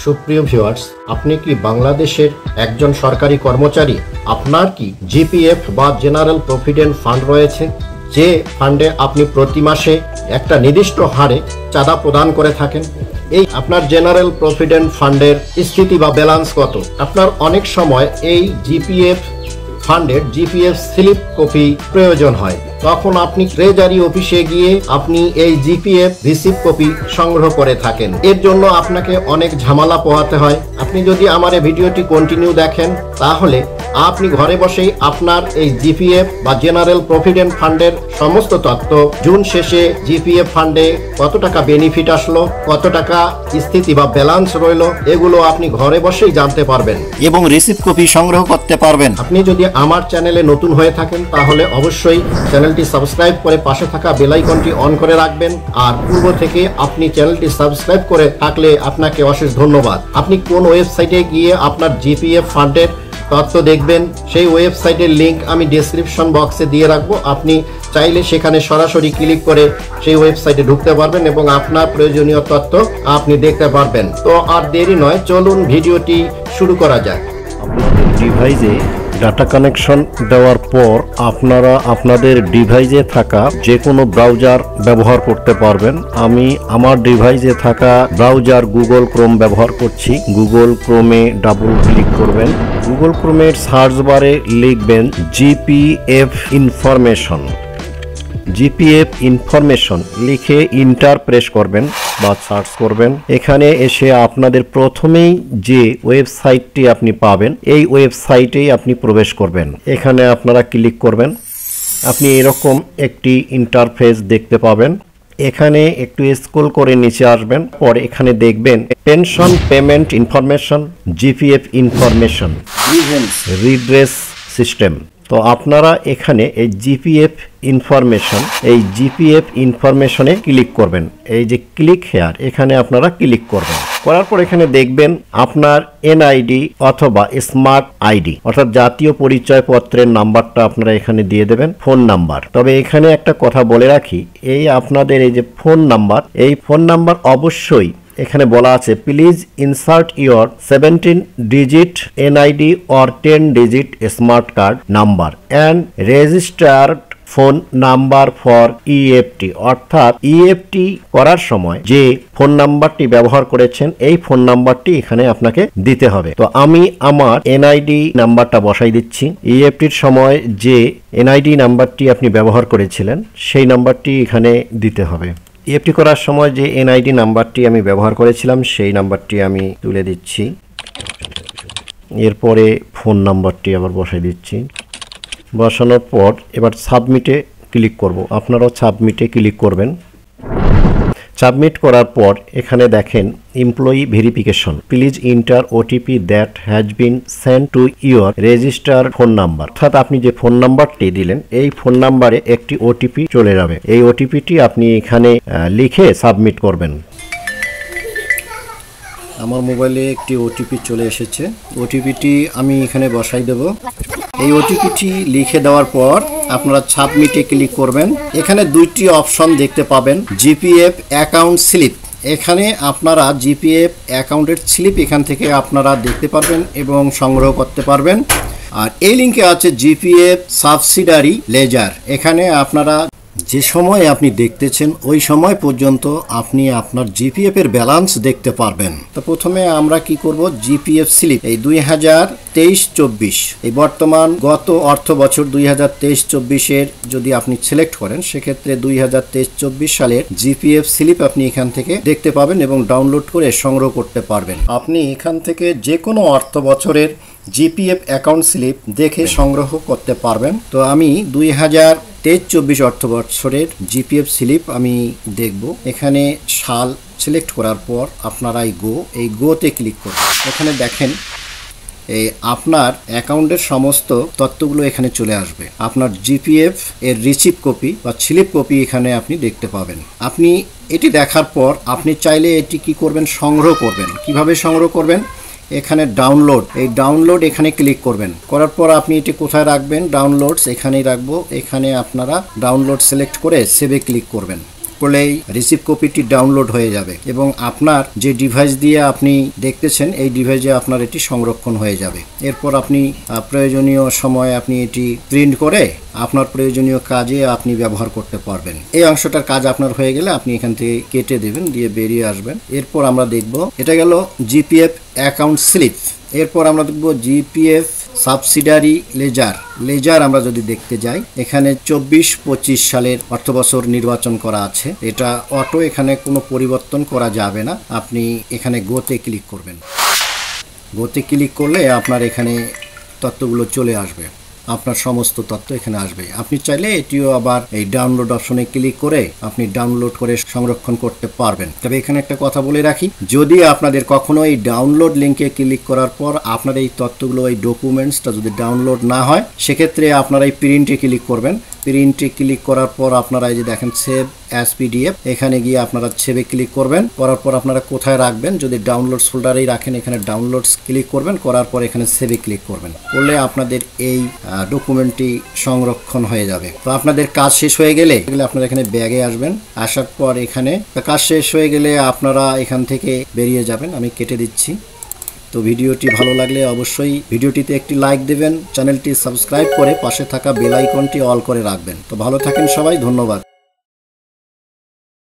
সুপ্রিয় ভিউয়ার্স, আপনি কি বাংলাদেশের একজন সরকারি কর্মচারী? আপনার কি জিপিএফ বা জেনারেল প্রভিডেন্ট ফান্ড রয়েছে, যে ফান্ডে আপনি প্রতি মাসে একটা নির্দিষ্ট হারে চাঁদা প্রদান করে থাকেন? এই আপনার জেনারেল প্রভিডেন্ট ফান্ডের স্থিতি বা ব্যালেন্স কত? আপনার অনেক সময় এই জিপিএফ ফান্ডের জিপিএফ স্লিপ কপি প্রয়োজন হয়, তখন আপনি ট্রেজারি অফিসে গিয়ে আপনি এই জিপিএফ রিসিপ্ট কপি সংগ্রহ করে থাকেন। এর জন্য আপনাকে অনেক ঝামেলা পোহাতে হয়। আপনি যদি আমার এই ভিডিওটি কন্টিনিউ দেখেন, তাহলে আপনি ঘরে বসেই আপনার এই জিপিএফ বা জেনারেল প্রভিডেন্ট ফান্ডের সমস্ত তথ্য, জুন শেষে জিপিএফ ফান্ডে কত টাকা বেনিফিট আসলো, কত টাকা স্থিতি বা ব্যালেন্স রইল, এগুলো আপনি ঘরে বসেই জানতে পারবেন এবং রিসিপ্ট কপি সংগ্রহ করতে পারবেন। আপনি যদি আমার চ্যানেলে নতুন হয়ে থাকেন, তাহলে অবশ্যই চ্যানেলটি সাবস্ক্রাইব করে পাশে থাকা বেল আইকনটি অন করে রাখবেন। আর পূর্ব থেকে আপনি চ্যানেলটি সাবস্ক্রাইব করে থাকলে আপনাকে অশেষ ধন্যবাদ। আপনি কোন ওয়েবসাইটে গিয়ে আপনার জিপিএফ ফান্ডের তথ্য দেখবেন, সেই ওয়েবসাইটের লিংক আমি ডেসক্রিপশন বক্সে দিয়ে রাখবো। আপনি চাইলে সেখানে সরাসরি ক্লিক করে সেই ওয়েবসাইটে ঢুকতে পারবেন এবং আপনার প্রয়োজনীয় তথ্য আপনি দেখতে পারবেন। তো আর দেরি নয়, চলুন ভিডিওটি শুরু করা যাক। আপনাদের ডিভাইসে ডাটা কানেকশন দেওয়ার পর আপনারা আপনাদের ডিভাইসে থাকা যে কোনো ব্রাউজার ব্যবহার করতে পারবেন। আমি আমার ডিভাইসে থাকা ব্রাউজার গুগল ক্রোম ব্যবহার করছি। গুগল ক্রোমে ডাবল ক্লিক করবেন। গুগল ক্রোমের সার্চ বারে লিখবেন জিপিএফ ইনফরমেশন। জিপিএফ ইনফরমেশন লিখে ইন্টার প্রেস করবেন বা সার্চ করবেন। এখানে এসে আপনাদের প্রথমেই যে ওয়েবসাইটটি আপনি পাবেন, এই ওয়েবসাইটেই আপনি প্রবেশ করবেন। এখানে আপনারা ক্লিক করবেন। আপনি এরকম একটি ইন্টারফেস দেখতে পাবেন। এখানে একটু স্ক্রল করে নিচে আসবেন, পরে এখানে দেখবেন pension payment information, GPF information, redress system. তো আপনারা এখানে এই জিপিএফ ইনফরমেশনে ক্লিক করবেন। এই যে ক্লিক হেয়ার, এখানে আপনারা ক্লিক করবেন। করার পর এখানে দেখবেন আপনার এনআইডি অথবা স্মার্ট আইডি অর্থাৎ জাতীয় পরিচয় পত্রের নাম্বারটা আপনারা এখানে দিয়ে দেবেন, ফোন নাম্বার। তবে এখানে একটা কথা বলে রাখি, এই আপনাদের এই যে ফোন নাম্বার, এই ফোন নাম্বার অবশ্যই এখানে বলা আছে please insert your 17 digit NID or 10 digit smart card number and registered phone number for EFT. অর্থাৎ ইএফটি করার সময় যে ফোন নাম্বারটি ব্যবহার করেছেন, এই ফোন নাম্বারটি এখানে আপনাকে দিতে হবে। তো আমি আমার এনআইডি নাম্বারটা বসাই দিচ্ছি। ইএফটির সময় যে এনআইডি নাম্বারটি আপনি ব্যবহার করেছিলেন, সেই নাম্বারটি এখানে দিতে হবে। ইএফটি করার সময় যে এনআইডি নাম্বারটি আমি ব্যবহার করেছিলাম, সেই নাম্বারটি আমি তুলে দিচ্ছি। এরপরে ফোন নাম্বারটি আবার বসাই দিচ্ছি। বসানোর পর এবার সাবমিটে ক্লিক করব। আপনারাও সাবমিটে ক্লিক করবেন। সাবমিট করার পর এখানে দেখেন employee verification, please inter OTP that has been send to your register phone number. অর্থাৎ আপনি যে ফোন নাম্বারটি দিলেন, এই ফোন নাম্বারে একটি ওটিপি চলে যাবে। এই ওটিপিটি আপনি এখানে লিখে সাবমিট করবেন। আমার মোবাইলে একটি ওটিপি চলে এসেছে। ওটিপিটি আমি এখানে বসাই দেব। এই ওটিপিটি লিখে দেওয়ার পর আপনারা সাবমিটে ক্লিক করবেন। এখানে দুইটি অপশন দেখতে পাবেন, জিপিএফ অ্যাকাউন্ট স্লিপ। এখানে আপনারা জিপিএফ অ্যাকাউন্টের স্লিপ এখান থেকে আপনারা দেখতে পারবেন এবং সংগ্রহ করতে পারবেন। আর এই লিঙ্কে আছে জিপিএফ সাবসিডারি লেজার। এখানে আপনারা যে সময় আপনি দেখতেছেন, ওই সময় পর্যন্ত আপনি আপনার জিপিএফ এর ব্যালেন্স দেখতে পারবেন। তো প্রথমে আমরা কি করব, জিপিএফ স্লিপ এই 2023-24 এই বর্তমান গত অর্থ বছর 2023-24 এর যদি আপনি সিলেক্ট করেন, সেক্ষেত্রে 2023-24 সালের জিপিএফ স্লিপ আপনি এখান থেকে দেখতে পাবেন এবং ডাউনলোড করে সংগ্রহ করতে পারবেন। আপনি এখান থেকে যে কোনো অর্থ বছরের জিপিএফ অ্যাকাউন্ট স্লিপ দেখে সংগ্রহ করতে পারবেন। তো আমি 2023-24 অর্থ বছরের জিপিএফ স্লিপ আমি দেখব। এখানে সাল সিলেক্ট করার পর আপনারা এই গোতে ক্লিক করবেন। এখানে দেখেন এই আপনার অ্যাকাউন্টের সমস্ত তথ্যগুলো এখানে চলে আসবে। আপনার জিপিএফ এর রিসিপ্ট কপি বা স্লিপ কপি এখানে আপনি দেখতে পাবেন। আপনি এটি দেখার পর আপনি চাইলে এটি কি করবেন, সংগ্রহ করবেন। কিভাবে সংগ্রহ করবেন, এখানে ডাউনলোড, এই ডাউনলোড এখানে ক্লিক করবেন। করার পর আপনি এটি কোথায় রাখবেন, ডাউনলোডস এখানেই রাখবো। এখানে আপনারা ডাউনলোড সিলেক্ট করে সেভে ক্লিক করবেন। করলেই রিসিভ কপিটি ডাউনলোড হয়ে যাবে এবং আপনার যে ডিভাইস দিয়ে আপনি দেখতেছেন এই ডিভাইসে আপনার এটি সংরক্ষণ হয়ে যাবে। এরপর আপনি প্রয়োজনীয় সময়ে আপনি এটি প্রিন্ট করে আপনার প্রয়োজনীয় কাজে আপনি ব্যবহার করতে পারবেন। এই অংশটার কাজ আপনার হয়ে গেলে আপনি এখান থেকে কেটে দেবেন, দিয়ে বেরিয়ে আসবেন। এরপর আমরা দেখব, এটা গেল জিপিএফ অ্যাকাউন্ট স্লিপ। এরপর আমরা দেখব জিপিএফ সাবসিডারি লেজার আমরা যদি দেখতে যাই, এখানে 24-25 সালের অর্থবছর নির্বাচন করা আছে। এটা অটো, এখানে কোনো পরিবর্তন করা যাবে না। আপনি এখানে গোতে ক্লিক করবেন। গোতে ক্লিক করলে আপনার এখানে তথ্যগুলো চলে আসবে, আপনার সমস্ত তথ্য এখানে আসবে। আপনি চাইলে এটিও আবার এই ডাউনলোড অপশনে ক্লিক করে আপনি ডাউনলোড করে সংরক্ষণ করতে পারবেন। তবে এখানে একটা কথা বলে রাখি, যদি আপনাদের কখনো এই ডাউনলোড লিঙ্কে ক্লিক করার পর আপনার এই তথ্যগুলো, এই ডকুমেন্টসটা যদি ডাউনলোড না হয়, সেক্ষেত্রে আপনারা এই প্রিন্টে ক্লিক করবেন। প্রিন্টে ক্লিক করার পর আপনারা এই যে দেখেন সেভ অ্যাজ পিডিএফ, এখানে গিয়ে আপনারা সেভে ক্লিক করবেন। করার পর আপনারা কোথায় রাখবেন, যদি ডাউনলোডস ফোল্ডারেই রাখেন এখানে ডাউনলোডস ক্লিক করবেন, করার পর এখানে সেভে ক্লিক করবেন। করলে আপনাদের এই ডকুমেন্টটি সংরক্ষণ হয়ে যাবে। তো আপনাদের কাজ শেষ হয়ে গেলে আপনারা এখানে ব্যাগে আসবেন। আসার পর এখানে কাজ শেষ হয়ে গেলে আপনারা এখান থেকে বেরিয়ে যাবেন। আমি কেটে দিচ্ছি। তো ভিডিওটি ভালো লাগলে অবশ্যই ভিডিওটিতে একটি লাইক দেবেন, চ্যানেলটি সাবস্ক্রাইব করে পাশে থাকা বেল আইকনটি অল করে রাখবেন। তো ভালো থাকেন সবাই, ধন্যবাদ।